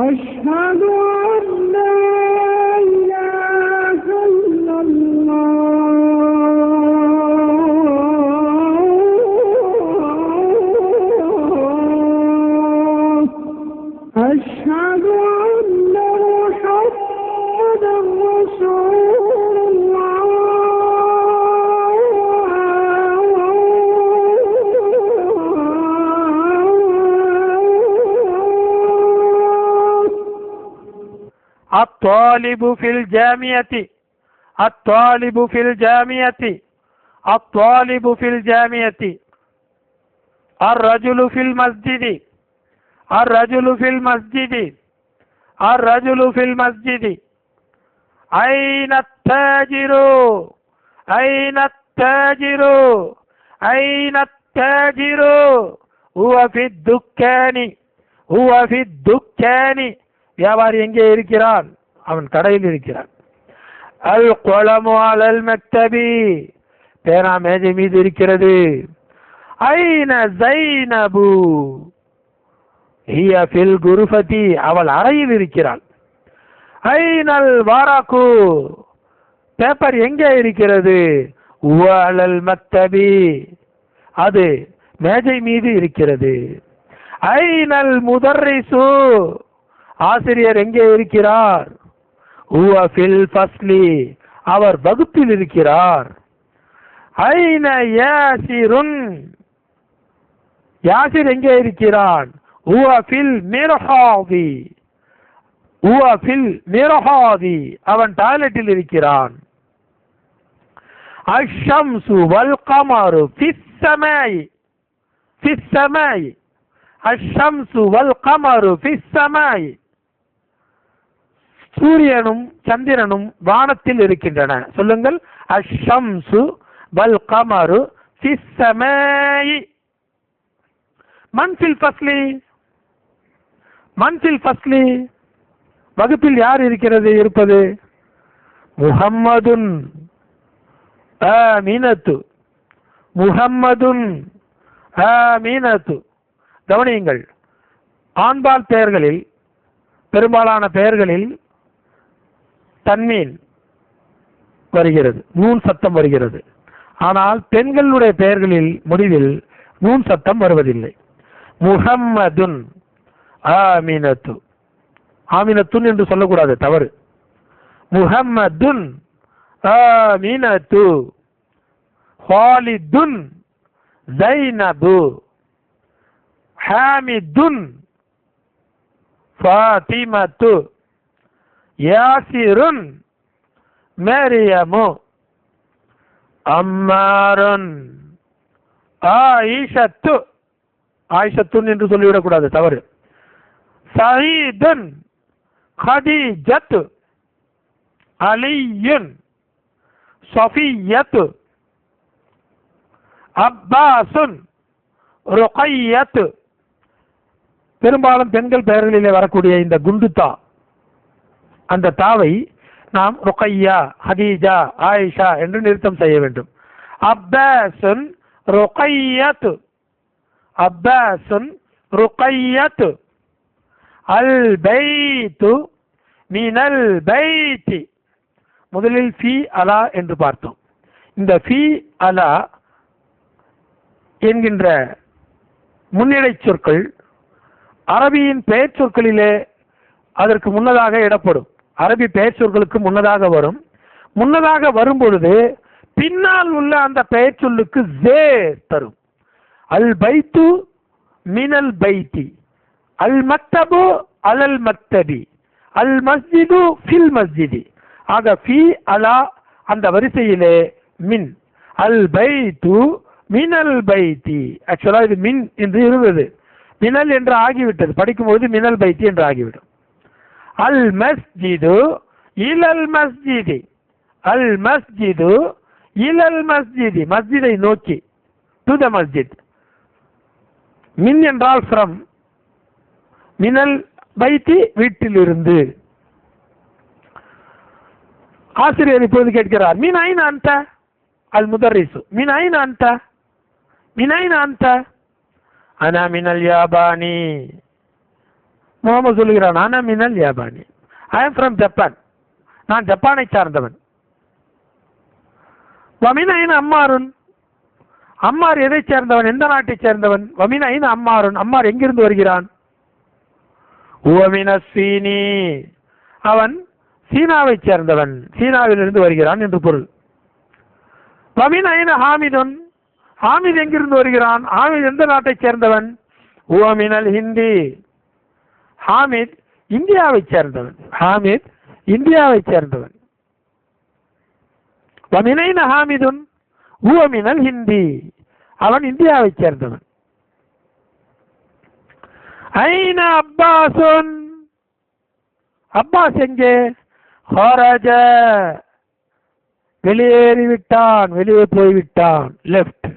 أشهد أن لا إله إلا الله أشهد أن محمدا رسول الله الطالب في الجامعة الطالب في الجامعة الطالب في الجامعة الرجل في المسجد الرجل في المسجد الرجل في المسجد أين التاجر أين التاجر أين التاجر هو في الدكان هو في الدكان வியாபாரி எங்கே இருக்கிறான்? அவன் கடையில் இருக்கிறான். அல் குலமு அலல் மக்தபி பேனா மேஜை மீது இருக்கிறது. ஐன ஸைனபு ஹிய ஃபில் குர்ஃபதி அவள் அறையில் இருக்கிறாள். ஐனல் வரகு பேப்பர் எங்கே இருக்கிறது? அலல் மக்தபி அது மேஜை மீது இருக்கிறது. ஐனல் முதர்ரிசு ஆசிரியர் எங்கே இருக்கிறார்? ஃபில் ஃபஸ்லி அவர் வகுப்பில் இருக்கிறார். ஐன யாசிருன் யாசிர் எங்கே இருக்கிறான்? ஃபில் மிர்ஹாதி ஃபில் மிர்ஹாதி அவன் டாய்லெட்டில் இருக்கிறான். அஷ்ஷம்சு வல் கமரு ஃபிஸ் ஸமாய் ஃபிஸ் ஸமாய் அஷ்ஷம்சு வல் கமரு ஃபிஸ் ஸமாய் சூரியனும் சந்திரனும் வானத்தில் இருக்கின்றன. சொல்லுங்கள். அஷ்ஷம்சு வல் கமரு ஃபிஸ் ஸமாய் மன் ஃபில் ஃபஸ்லி மன் ஃபில் ஃபஸ்லி வகுப்பில் யார் இருக்கிறது இருப்பது? முஹம்மதுன் ஆமினத்து முஹம்மதுன் ஆமினத்து. கவனியுங்கள். ஆண்பால் பெயர்களில் பெரும்பாலான பெயர்களில் தன்மீன் வருகிறது, நூன் சத்தம் வருகிறது. ஆனால் பெண்களுடைய பெயர்களில் முடிவில் நூன் சத்தம் வருவதில்லை. முஹம்மதுன் ஆமினத்து ஆமினத்துன் என்று சொல்லக்கூடாது, தவறு. முஹம்மதுன் ஆமினத்து ஹாலிதுன் ஸைனபு ஹாமிதுன் ஃபாத்திமத்து யாசிருன் மரியமு அம்மாருன் ஆயிஷத்து ஆயிஷத்துன் என்று சொல்லிவிடக்கூடாது, தவறு. சயீதுன் கதீஜத்து அலியுன் சஃபியத்து அப்பாசுன் ருகையத்து. பெரும்பாலும் பெண்கள் பெயர்களிலே வரக்கூடிய இந்த குண்டுத்தா, அந்த தாவை நாம் ருகையா, ஹதீஜா, ஆயிஷா என்று நிறுத்தம் செய்ய வேண்டும். அப்பாசுன் ருகையத்து அப்பாசுன் ருகையத்து அல் பைத்து மினல் பைத்தி. முதலில் ஃபி அலா என்று பார்த்தோம். இந்த ஃபி அலா என்கின்ற முன்னிலை சொற்கள் அரபியின் பெயர் சொற்களிலே அதற்கு முன்னதாக இடப்படும். அரபி பெயர் சொற்களுக்கு முன்னதாக வரும். முன்னதாக வரும் பொழுது பின்னால் உள்ள அந்த பெயர் சொல்லுக்கு ஜேர் தரும். அல் பைத்து மினல் பைத்தி, அல் மக்தபு அலல் மக்தபி, அல் மஸ்ஜிது ஃபில் மஸ்ஜிதி. ஆக ஃபி அலா அந்த வரிசையிலே மின், அல் பைத்து மினல் பைத்தி. ஆக்சுவலா இது மின் என்று இருந்தது, மினல் என்று ஆகிவிட்டது. படிக்கும்போது மினல் பைத்தி என்று ஆகிவிடும். அல் மஸ்ஜிது இலல் மஸ்ஜிதி, அல் மஸ்ஜிது இலல் மஸ்ஜிதி, மஸ்ஜிதை நோக்கி, டு த மஸ்ஜித். மின் என்றால் ஃப்ரம், மினல் பைத்தி வீட்டிலிருந்து. ஆசிரியர் இப்போது கேட்கிறார், மின் ஐன அன்த? அல் முதர்ரிசு மின் ஐன அன்த? மின் ஐன அன்த? அனா மினல் யாபானி. முகமது சொல்லுகிறான் அன மினல் யாபானி, ஐ எம் ஃப்ரம் ஜப்பான், நான் ஜப்பானை சார்ந்தவன். வமின் ஐன அம்மாருன், அம்மார் எதை சேர்ந்தவன், எந்த நாட்டை சேர்ந்தவன்? வமின் ஐன அம்மாருன், அம்மார் எங்கிருந்து வருகிறான்? உவமின சீனி, அவன் சீனாவை சேர்ந்தவன், சீனாவிலிருந்து வருகிறான் என்று பொருள். வமின் ஐன ஹாமிதுன், ஹாமித் எங்கிருந்து வருகிறான்? ஹாமித் எந்த நாட்டை சேர்ந்தவன்? உவமினல் ஹிந்தி, ஹாமித் இந்தியாவை சேர்ந்தவன், ஹாமித் இந்தியாவை சேர்ந்தவன். வமின் ஐன ஹாமிதுன் உவமினல் ஹிந்தி, அவன் இந்தியாவை சேர்ந்தவன். ஐன அப்பாசுன், அப்பாஸ் எங்கே? ஹரஜ, வெளியேறிவிட்டான், வெளியே போய்விட்டான், லெஃப்ட்.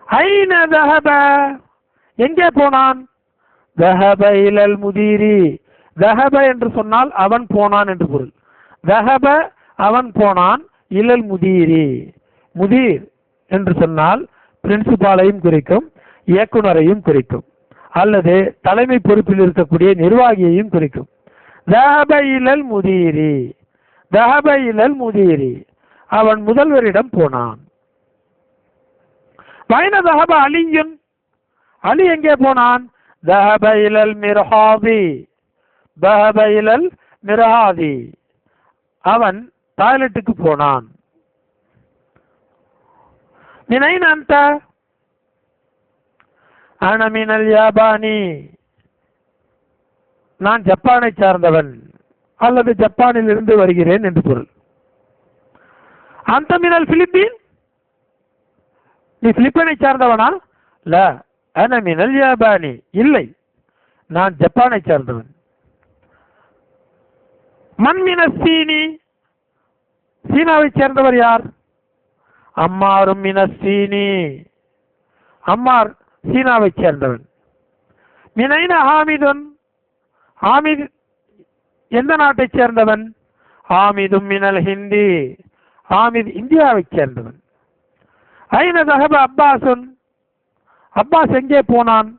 ஐன தஹப, எங்கே போனான்? தஹப இலல் முதீரி, தஹப என்று சொன்னால் அவன் போனான் என்று பொருள். தஹப அவன் போனான், இலல் முதீரி, முதீர் என்று சொன்னால் பிரின்சிபாலையும் குறிக்கும், இயக்குனரையும் குறிக்கும், அல்லது தலைமை பொறுப்பில் இருக்கக்கூடிய நிர்வாகியையும் குறிக்கும். தஹப இலல் முதீரி, தஹப இலல் முதீரி, அவன் முதல்வரிடம் போனான். வைன தஹப அலியுன், அலி எங்கே போனான்? தஹப இலல் மிர்ஹாதி, தஹப இலல் மிர்ஹாதி, அவன் டாய்லெட்டுக்கு போனான். மினைன அன்த, அன மினல் யாபானி, நான் ஜப்பானை சார்ந்தவன் அல்லது ஜப்பானில் இருந்து வருகிறேன் என்று பொருள். அந்த மினல் பிலிப்பீன், நீ பிலிப்பீனை சார்ந்தவனா? ல அன மினல் யாபானி, இல்லை நான் ஜப்பானை சார்ந்தவன். மன் மினஸ் சீனி, சீனாவை சேர்ந்தவர் யார்? அம்மாரும் மினஸ் சீனி, அம்மார் சீனாவை சேர்ந்தவன். மினைன ஹாமிதுன், ஹாமித் எந்த நாட்டை சேர்ந்தவன்? ஹாமிதும் மினல் ஹிந்தி, ஹாமித் இந்தியாவை சேர்ந்தவன். ஐன தஹப அப்பாசுன், அப்பாஸ் எங்கே போனான்?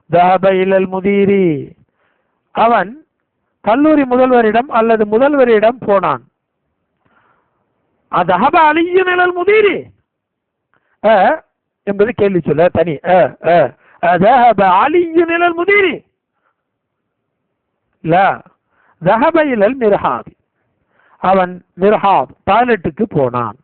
தஹப இலல் முதீரி, அவன் கல்லூரி முதல்வரிடம் அல்லது முதல்வரிடம் போனான். தஹப அலியுன் இலல் முதீரி என்பது கேள்வி சொல்ல தனி. தஹப அலியுன் இலல் முதீரி, லா தஹப இலல் மிர்ஹாத், அவன் மிர்ஹாத் டாய்லெட்டுக்கு போனான்.